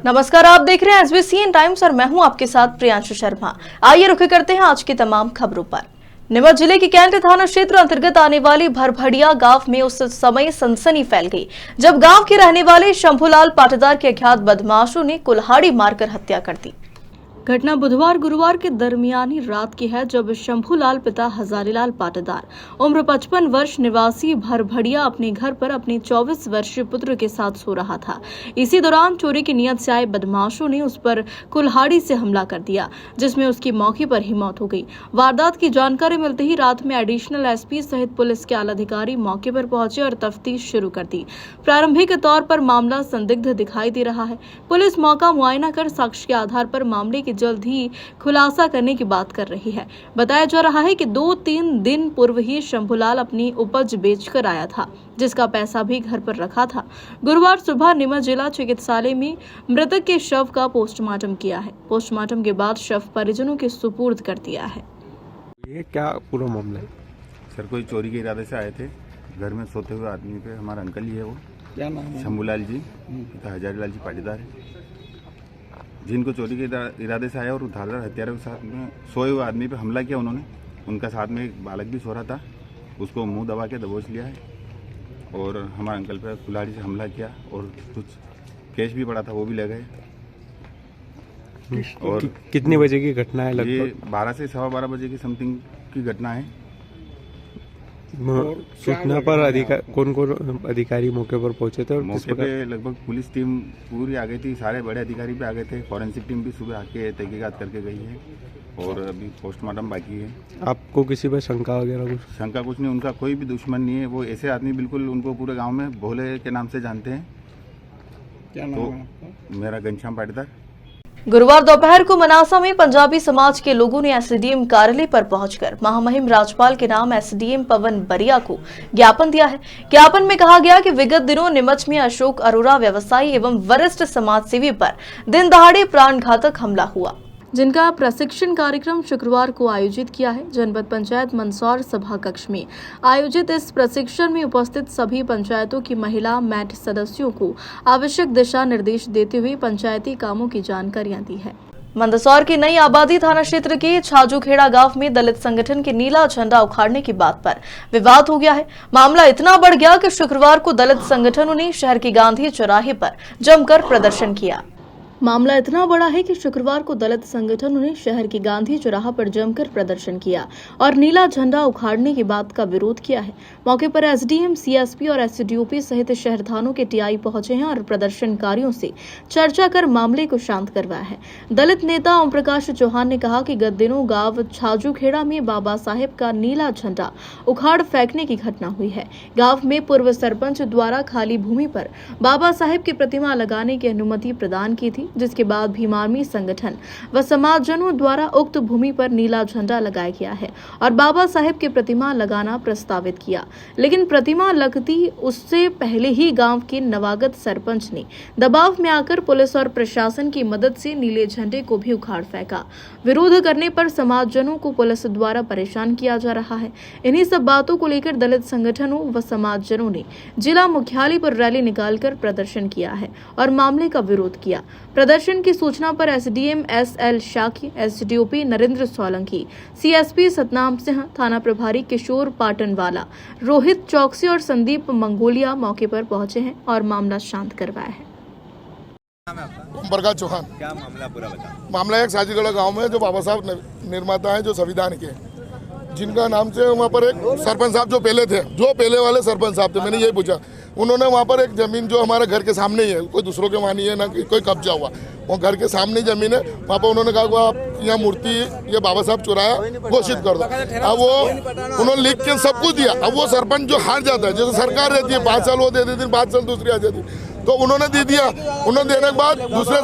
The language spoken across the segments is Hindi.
नमस्कार, आप देख रहे हैं SBCN टाइम्स और मैं हूं आपके साथ प्रियांशु शर्मा। आइए रुख करते हैं आज की तमाम खबरों पर। नीमच जिले के कैंट थाना क्षेत्र अंतर्गत आने वाली भरभड़िया गांव में उस समय सनसनी फैल गई जब गांव के रहने वाले शंभूलाल पाटीदार के अज्ञात बदमाशों ने कुल्हाड़ी मारकर हत्या कर दी। घटना बुधवार गुरुवार के दरमियानी रात की है, जब शंभूलाल पिता हजारीलाल पाटीदार उम्र 55 वर्ष निवासी भरभड़िया अपने घर पर अपने 24 वर्षीय पुत्र के साथ सो रहा था। इसी दौरान चोरी की नियत से आए बदमाशों ने उस पर कुल्हाड़ी से हमला कर दिया, जिसमें उसकी मौके पर ही मौत हो गई। वारदात की जानकारी मिलते ही रात में एडिशनल SP सहित पुलिस के आला अधिकारी मौके पर पहुंचे और तफ्तीश शुरू कर दी। प्रारंभिक तौर पर मामला संदिग्ध दिखाई दे रहा है। पुलिस मौका मुआयना कर साक्ष्य के आधार पर मामले की जल्द ही खुलासा करने की बात कर रही है। बताया जा रहा है कि 2-3 दिन पूर्व ही शंभूलाल अपनी उपज बेचकर आया था, जिसका पैसा भी घर पर रखा था। गुरुवार सुबह नीमच जिला चिकित्सालय में मृतक के शव का पोस्टमार्टम किया है। पोस्टमार्टम के बाद शव परिजनों के सुपुर्द कर दिया है। ये क्या पूरा मामला है? सर, कोई चोरी के इरादे से आए थे। घर में सोते हुए आदमी पे हमारा अंकल ही है, वो क्या नाम है? शंभूलाल जी, पिता हजारीलाल जी पाटीदार है, जिनको चोरी के इरादे से आया और धारदार हथियारों के साथ में सोए हुए आदमी पे हमला किया उन्होंने। उनका साथ में एक बालक भी सो रहा था, उसको मुंह दबा के दबोच लिया है और हमारे अंकल पे कुल्हाड़ी से हमला किया और कुछ कैश भी पड़ा था, वो भी ले गए। और कितने बजे की घटना है? ये लगभग 12 से 12:15 बजे की समथिंग की घटना है। सूचना पर कौन अधिकारी मौके पर पहुंचे थे? और मौके पे लगभग पुलिस टीम पूरी आ गई थी, सारे बड़े अधिकारी भी आ गए थे। फॉरेंसिक टीम भी सुबह आके तहकीकात करके गई है और अभी पोस्टमार्टम बाकी है। आपको किसी पर शंका वगैरह कुछ? शंका कुछ नहीं, उनका कोई भी दुश्मन नहीं है। वो ऐसे आदमी बिल्कुल उनको पूरे गांव में भोले के नाम से जानते हैं। क्या नाम है आपका? मेरा घनश्याम पाटीदार। गुरुवार दोपहर को मनासा में पंजाबी समाज के लोगों ने SDM कार्यालय पर पहुंचकर महामहिम राज्यपाल के नाम SDM पवन बरिया को ज्ञापन दिया है। ज्ञापन में कहा गया कि विगत दिनों नीमच में अशोक अरोड़ा व्यवसायी एवं वरिष्ठ समाजसेवी पर दिन दहाड़े प्राणघातक हमला हुआ, जिनका प्रशिक्षण कार्यक्रम शुक्रवार को आयोजित किया है। जनपद पंचायत मंदसौर सभा कक्ष में आयोजित इस प्रशिक्षण में उपस्थित सभी पंचायतों की महिला मैट सदस्यों को आवश्यक दिशा निर्देश देते हुए पंचायती कामों की जानकारियां दी है। मंदसौर की नई आबादी थाना क्षेत्र के छाजूखेड़ा गांव में दलित संगठन के नीला झंडा उखाड़ने की बात पर विवाद हो गया है। मामला इतना बढ़ गया कि शुक्रवार को दलित संगठनों ने शहर के गांधी चौराहे पर जमकर प्रदर्शन किया। मामला इतना बड़ा है कि शुक्रवार को दलित संगठनों ने शहर के गांधी चौराहा पर जमकर प्रदर्शन किया और नीला झंडा उखाड़ने की बात का विरोध किया है। मौके पर SDM, CSP और SDOP सहित शहर थानों के TI पहुंचे हैं और प्रदर्शनकारियों से चर्चा कर मामले को शांत करवाया है। दलित नेता ओम प्रकाश चौहान ने कहा कि गत दिनों गांव छाजूखेड़ा में बाबा साहेब का नीला झंडा उखाड़ फेंकने की घटना हुई है। गाँव में पूर्व सरपंच द्वारा खाली भूमि पर बाबा साहेब की प्रतिमा लगाने की अनुमति प्रदान की थी, जिसके बाद भीमार्मी संगठन व समाजजनों द्वारा उक्त भूमि पर नीला झंडा लगाया गया है और बाबा साहेब की प्रतिमा लगाना प्रस्तावित किया, लेकिन प्रतिमा लगती उससे पहले ही गांव के नवागत सरपंच ने दबाव में आकर पुलिस और प्रशासन की मदद से नीले झंडे को भी उखाड़ फेंका। विरोध करने पर समाजजनों को पुलिस द्वारा परेशान किया जा रहा है। इन्हीं सब बातों को लेकर दलित संगठनों व समाजजनों ने जिला मुख्यालय पर रैली निकालकर प्रदर्शन किया है और मामले का विरोध किया। प्रदर्शन की सूचना पर SDM SL शाकी, SDOP Narendra Solanki, CSP Satnam Singh, थाना प्रभारी किशोर पाटनवाला, रोहित चौकसी और संदीप मंगोलिया मौके पर पहुंचे हैं और मामला शांत करवाया है। ओम प्रकाश चौहान। क्या मामला पूरा बता? मामला एक छाजूखेड़ा गांव में जो बाबा साहब निर्माता है, जो संविधान के, जिनका नाम से वहाँ पर एक सरपंच साहब जो पहले वाले सरपंच साहब थे, मैंने यही पूछा। उन्होंने वहाँ पर एक जमीन जो हमारे घर के सामने ही है, कोई दूसरों के वहाँ नहीं है, ना कोई कब्जा हुआ, वो घर के सामने जमीन है। वहाँ पर उन्होंने कहा आप यहाँ मूर्ति ये बाबा साहब चुराया घोषित कर दो। अब वो उन्होंने लिख के सब कुछ दिया। अब वो सरपंच जो हार जाता है, जैसे सरकार रहती है 5 साल वो दे देती, 5 साल दूसरी आ जाती, तो उन्होंने दे दिया। उन्होंने देने के बाद दूसरे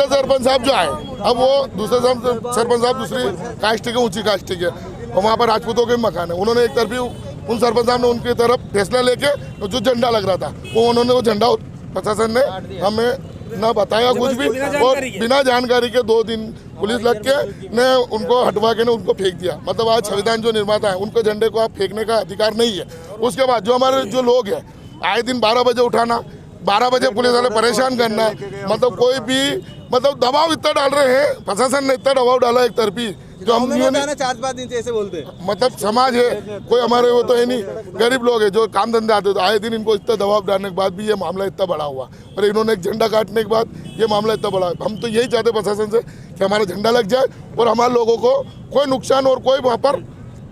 सरपंच साहब जो आए, अब वो दूसरे सरपंच साहब दूसरी कास्ट के, ऊंची कास्ट के, और वहाँ पर राजपूतों के मकान है। उन्होंने एक तरफी उन सरपंच साहब ने उनकी तरफ फैसला लेके जो झंडा लग रहा था उन्होंने वो झंडा प्रशासन ने हमें ना बताया कुछ भी, और बिना जानकारी के 2 दिन पुलिस लग के ने उनको हटवा के ने उनको फेंक दिया। मतलब आज संविधान जो निर्माता है उनको झंडे को आप फेंकने का अधिकार नहीं है। उसके बाद जो हमारे जो लोग हैं आए दिन 12 बजे उठाना, 12 बजे पुलिस वाले परेशान करना, मतलब कोई भी मतलब दबाव इतना डाल रहे हैं, प्रशासन ने इतना दबाव डाला एक तरफी जो हम नहीं 4-5 दिन से ऐसे बोलते हैं। मतलब समाज है, कोई हमारे वो तो है नहीं, गरीब लोग हैं जो काम धंधे आते, तो आए दिन इनको इतना दबाव डालने के बाद भी ये मामला इतना बड़ा हुआ, और इन्होंने एक झंडा काटने के बाद ये मामला इतना बड़ा। हम तो यही चाहते प्रशासन से कि हमारा झंडा लग जाए और हमारे लोगों को कोई नुकसान और कोई वहाँ पर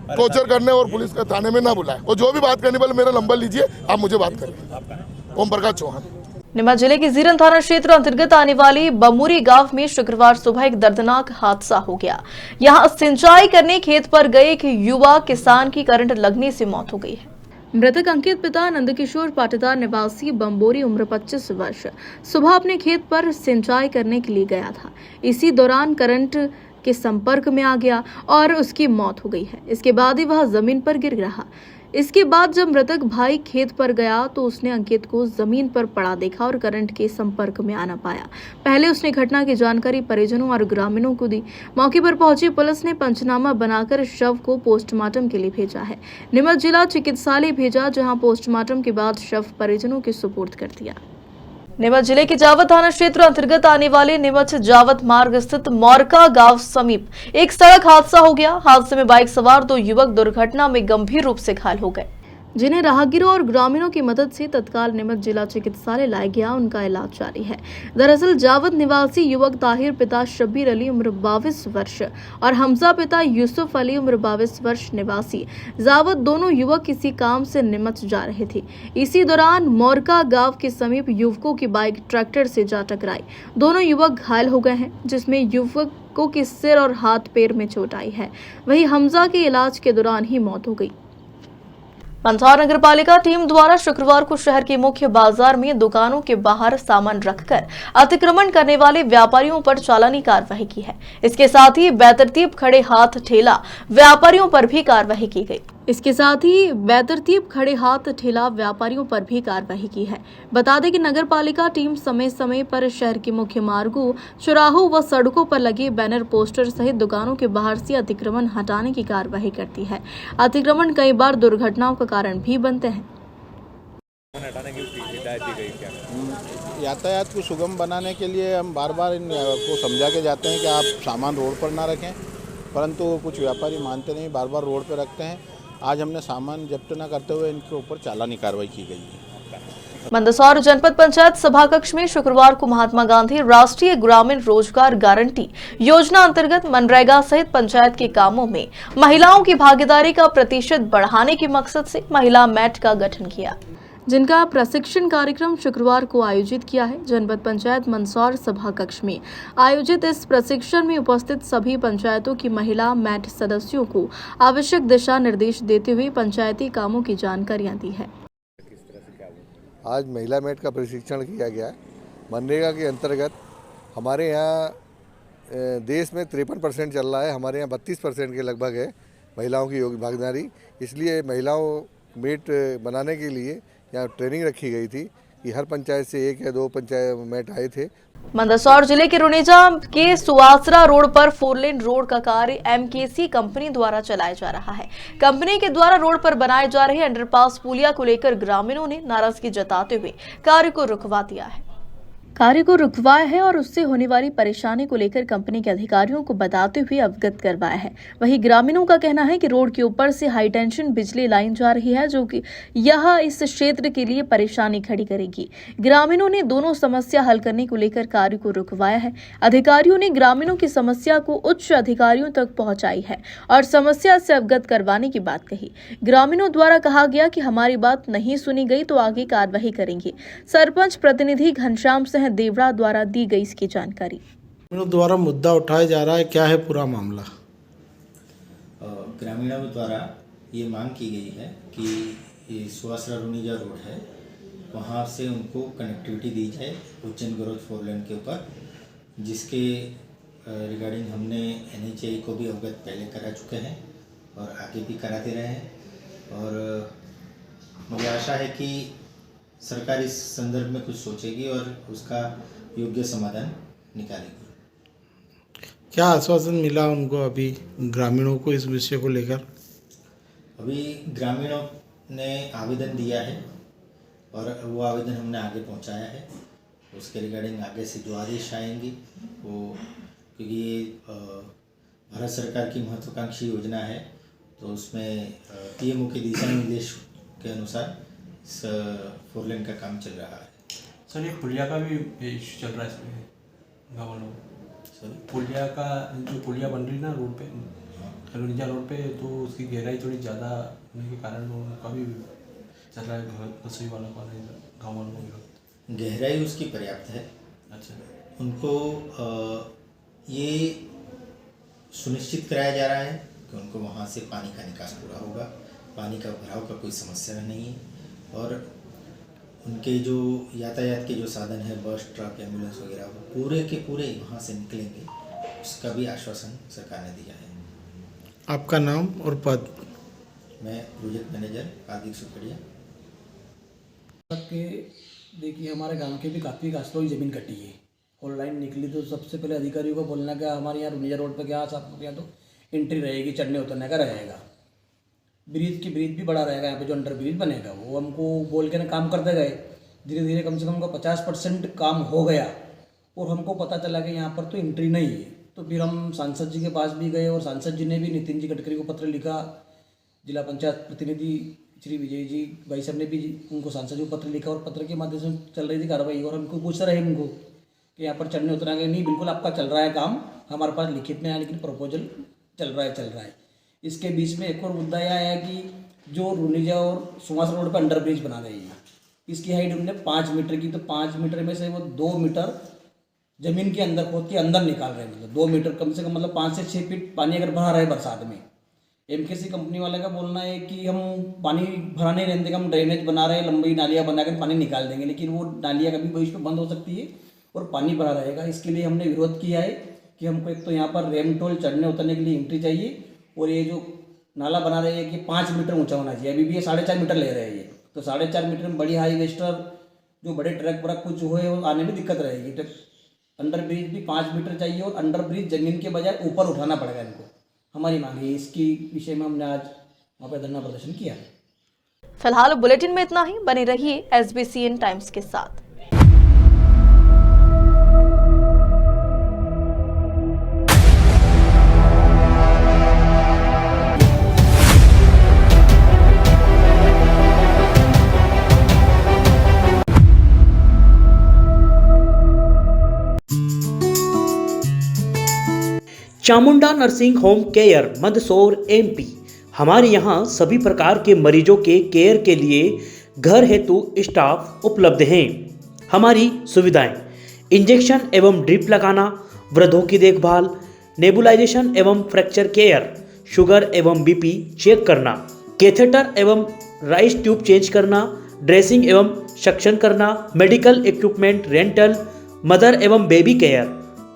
टॉर्चर करने और पुलिस का थाने में ना बुलाए, और जो भी बात करने वाले मेरा नंबर लीजिए, आप मुझे बात करें। ओम प्रकाश चौहान। नीमच जिले के जीरन थाना क्षेत्र अंतर्गत आने वाली बमूरी गांव में शुक्रवार सुबह एक दर्दनाक हादसा हो गया। यहां सिंचाई करने खेत पर गए एक युवा किसान की करंट लगने से मौत हो गई है। मृतक अंकित पिता नंदकिशोर पाटीदार निवासी बम्बोरी उम्र 25 वर्ष सुबह अपने खेत पर सिंचाई करने के लिए गया था। इसी दौरान करंट के संपर्क में आ गया और उसकी मौत हो गई है। इसके बाद ही वह जमीन पर गिर रहा। इसके बाद जब मृतक भाई खेत पर गया तो उसने अंकित को जमीन पर पड़ा देखा और करंट के संपर्क में आना पाया। पहले उसने घटना की जानकारी परिजनों और ग्रामीणों को दी। मौके पर पहुंची पुलिस ने पंचनामा बनाकर शव को पोस्टमार्टम के लिए भेजा है। नीमच जिला चिकित्सालय भेजा, जहां पोस्टमार्टम के बाद शव परिजनों के सुपुर्द कर दिया। नीमच जिले के जावत थाना क्षेत्र अंतर्गत आने वाले नीमच जावत मार्ग स्थित मोरका गांव समीप एक सड़क हादसा हो गया। हादसे में बाइक सवार 2 युवक दुर्घटना में गंभीर रूप से घायल हो गए, जिन्हें राहगीरों और ग्रामीणों की मदद से तत्काल नीमच जिला चिकित्सालय लाया गया। उनका इलाज जारी है। दरअसल जावत निवासी युवक ताहिर पिता शब्बीर अली उम्र 22 वर्ष और हमजा पिता यूसुफ अली उम्र 22 वर्ष निवासी जावत, दोनों युवक किसी काम से नीमच जा रहे थे। इसी दौरान मोरका गांव के समीप युवकों की बाइक ट्रैक्टर से जा टकराई। दोनों युवक घायल हो गए हैं, जिसमें युवकों के सिर और हाथ पैर में चोट आई है। वहीं हमजा के इलाज के दौरान ही मौत हो गई। मंदसौर नगर पालिका टीम द्वारा शुक्रवार को शहर के मुख्य बाजार में दुकानों के बाहर सामान रखकर अतिक्रमण करने वाले व्यापारियों पर चालानी कार्रवाई की है। इसके साथ ही बेतरतीब खड़े हाथ ठेला व्यापारियों पर भी कार्रवाई की गई। बता दें कि नगर पालिका टीम समय समय पर शहर के मुख्य मार्गों, चौराहों व सड़कों पर लगे बैनर, पोस्टर सहित दुकानों के बाहर से अतिक्रमण हटाने की कार्रवाई करती है। अतिक्रमण कई बार दुर्घटनाओं का कारण भी बनते हैं। यातायात को सुगम बनाने के लिए हम बार बार इनको समझा के जाते हैं कि आप सामान रोड पर ना रखें, परंतु कुछ व्यापारी मानते नहीं, बार बार रोड पर रखते हैं। आज हमने सामान जब्त न करते हुए इनके ऊपर चालानी कार्रवाई की गई है। मंदसौर जनपद पंचायत सभाकक्ष में शुक्रवार को महात्मा गांधी राष्ट्रीय ग्रामीण रोजगार गारंटी योजना अंतर्गत मनरेगा सहित पंचायत के कामों में महिलाओं की भागीदारी का प्रतिशत बढ़ाने के मकसद से महिला मैट का गठन किया, जिनका प्रशिक्षण कार्यक्रम शुक्रवार को आयोजित किया है। जनपद पंचायत मंदसौर सभा कक्ष में आयोजित इस प्रशिक्षण में उपस्थित सभी पंचायतों की महिला मैट सदस्यों को आवश्यक दिशा निर्देश देते हुए पंचायती कामों की जानकारियां दी है। आज महिला मैट का प्रशिक्षण किया गया है। मनरेगा के अंतर्गत हमारे यहाँ देश में 53% चल रहा है, हमारे यहाँ 32% के लगभग है महिलाओं की योग भागीदारी। इसलिए महिलाओं मैट बनाने के लिए यहाँ ट्रेनिंग रखी गई थी कि हर पंचायत से 1 या 2 पंचायत मैट आए थे। मंदसौर जिले के रुनेजा के सुवासरा रोड पर 4 लेन रोड का कार्य एमकेसी कंपनी द्वारा चलाया जा रहा है। कंपनी के द्वारा रोड पर बनाए जा रहे अंडरपास पुलिया को लेकर ग्रामीणों ने नाराजगी जताते हुए कार्य को रुकवाया है और उससे होने वाली परेशानी को लेकर कंपनी के अधिकारियों को बताते हुए अवगत करवाया है। वहीं ग्रामीणों का कहना है कि रोड के ऊपर से हाई टेंशन बिजली लाइन जा रही है, जो कि यह इस क्षेत्र के लिए परेशानी खड़ी करेगी। ग्रामीणों ने दोनों समस्या हल करने को लेकर कार्य को रुकवाया है। अधिकारियों ने ग्रामीणों की समस्या को उच्च अधिकारियों तक पहुंचाई है और समस्या से अवगत करवाने की बात कही। ग्रामीणों द्वारा कहा गया कि हमारी बात नहीं सुनी गई तो आगे कार्रवाई करेंगे। सरपंच प्रतिनिधि घनश्याम देवड़ा द्वारा दी गई इसकी जानकारी। द्वारा मुद्दा उठाया जा रहा है, क्या है पूरा मामला? ग्रामीणों द्वारा ये मांग की गई है कि सुवासरा रुनेजा रोड है, वहाँ से उनको कनेक्टिविटी दी जाए उज्जैन ग्रोथ 4 लेन के ऊपर, जिसके रिगार्डिंग हमने NHAI को भी अवगत पहले करा चुके हैं और आगे भी कराते रहे हैं। और मुझे आशा है कि सरकार इस संदर्भ में कुछ सोचेगी और उसका योग्य समाधान निकालेगी। क्या आश्वासन मिला उनको अभी ग्रामीणों को इस विषय को लेकर? अभी ग्रामीणों ने आवेदन दिया है और वो आवेदन हमने आगे पहुंचाया है। उसके रिगार्डिंग आगे से जो आदेश आएंगे वो, क्योंकि ये भारत सरकार की महत्वाकांक्षी योजना है, तो उसमें पीएमओ के दिशा निर्देश के अनुसार इस 4 लेन का काम चल रहा है। सर, ये पुलिया का भी इशू चल रहा है इसमें गाँव वालों, सर पुलिया का जो पुलिया बन रही ना रोड पे, रुनिजा रोड पे, तो उसकी गहराई थोड़ी ज़्यादा होने के कारण उनका भी चल रहा है, रसोई वालों का गाँव वालों का गहराई उसकी पर्याप्त है। अच्छा, उनको ये सुनिश्चित कराया जा रहा है कि उनको वहाँ से पानी का निकास पूरा होगा, पानी का भराव का कोई समस्या नहीं है, और उनके जो यातायात के जो साधन है, बस, ट्रक, एम्बुलेंस वगैरह, वो पूरे के पूरे वहाँ से निकलेंगे, उसका भी आश्वासन सरकार ने दिया है। आपका नाम और पद? मैं प्रोजेक्ट मैनेजर कार्तिक सुखड़िया। के देखिए, हमारे गांव के भी काफ़ी कास्तों की ज़मीन कटी है और लाइन निकली, तो सबसे पहले अधिकारियों को बोलना क्या, हमारे यहाँ रुनिया रोड पर क्या आप यहाँ तो एंट्री रहेगी, चढ़ने उतरने का रहेगा, ब्रिज भी बड़ा रहेगा, यहाँ पे जो अंडर ब्रिज बनेगा वो हमको बोल के ना काम करते गए, धीरे धीरे कम से कम 50% काम हो गया और हमको पता चला कि यहाँ पर तो एंट्री नहीं है। तो फिर हम सांसद जी के पास भी गए और सांसद जी ने भी नितिन जी गडकरी को पत्र लिखा, जिला पंचायत प्रतिनिधि श्री विजय जी भाई साहब ने भी उनको सांसद जी को पत्र लिखा और पत्र के माध्यम से चल रही थी कार्रवाई। और हमको पूछ रहे हैं उनको कि यहाँ पर चढ़ने उतरना के नहीं, बिल्कुल आपका चल रहा है काम, हमारे पास लिखित में है, लेकिन प्रपोजल चल रहा है। इसके बीच में एक और मुद्दा यह है कि जो रुनिजा और सुहास रोड पर अंडर ब्रिज बना रही है, इसकी हाइट उन्होंने 5 मीटर की, तो 5 मीटर में से वो 2 मीटर ज़मीन के अंदर खोद के अंदर निकाल रहे हैं, मतलब 2 मीटर कम से कम, मतलब 5 से 6 फीट पानी अगर भरा रहे बरसात में। एमकेसी कंपनी वाले का बोलना है कि हम पानी भराने नहीं देंगे, हम ड्रेनेज बना रहे हैं, लंबी नालियाँ बना कर पानी निकाल देंगे, लेकिन वो नालियाँ कभी भविष्य में बंद हो सकती है और पानी भरा रहेगा। इसके लिए हमने विरोध किया है कि हमको एक तो यहाँ पर रेमटोल चढ़ने उतरने के लिए एंट्री चाहिए, और ये जो नाला बना रहे हैं कि 5 मीटर ऊंचा होना चाहिए, अभी भी ये 4.5 मीटर ले रहे हैं ये, तो 4.5 मीटर में बड़ी हाई वेस्टर जो बड़े ट्रक व्रक कुछ जो है वो आने में दिक्कत रहेगी। तो अंडर ब्रिज भी 5 मीटर चाहिए और अंडर ब्रिज जमीन के बजाय ऊपर उठाना पड़ेगा इनको, हमारी मांग है। इसकी विषय में हमने आज वहाँ पर धरना प्रदर्शन किया। फिलहाल बुलेटिन में इतना ही, बने रहिए SBCN टाइम्स के साथ। Chamunda nursing home care Mandsaur MP। हमारे यहाँ सभी प्रकार के मरीजों के केयर के लिए घर हेतु स्टाफ उपलब्ध हैं। हमारी सुविधाएं: इंजेक्शन एवं ड्रिप लगाना, वृद्धों की देखभाल, नेबुलाइजेशन एवं फ्रैक्चर केयर, शुगर एवं BP चेक करना, कैथेटर एवं राइस ट्यूब चेंज करना, ड्रेसिंग एवं सक्शन करना, मेडिकल इक्विपमेंट रेंटल, मदर एवं baby care,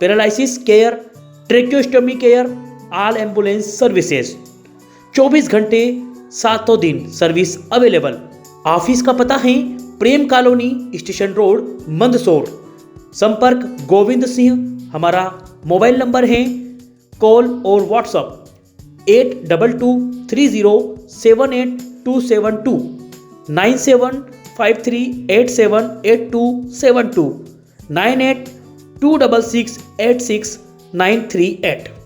paralysis care, tracheostomy care, all ambulance services, 24 घंटे 7 दिन सर्विस अवेलेबल। ऑफिस का पता है प्रेम कॉलोनी, स्टेशन रोड, मंदसौर। संपर्क गोविंद सिंह। हमारा मोबाइल नंबर है, कॉल और व्हाट्सअप 8223078272, 9753878272, 9826686938।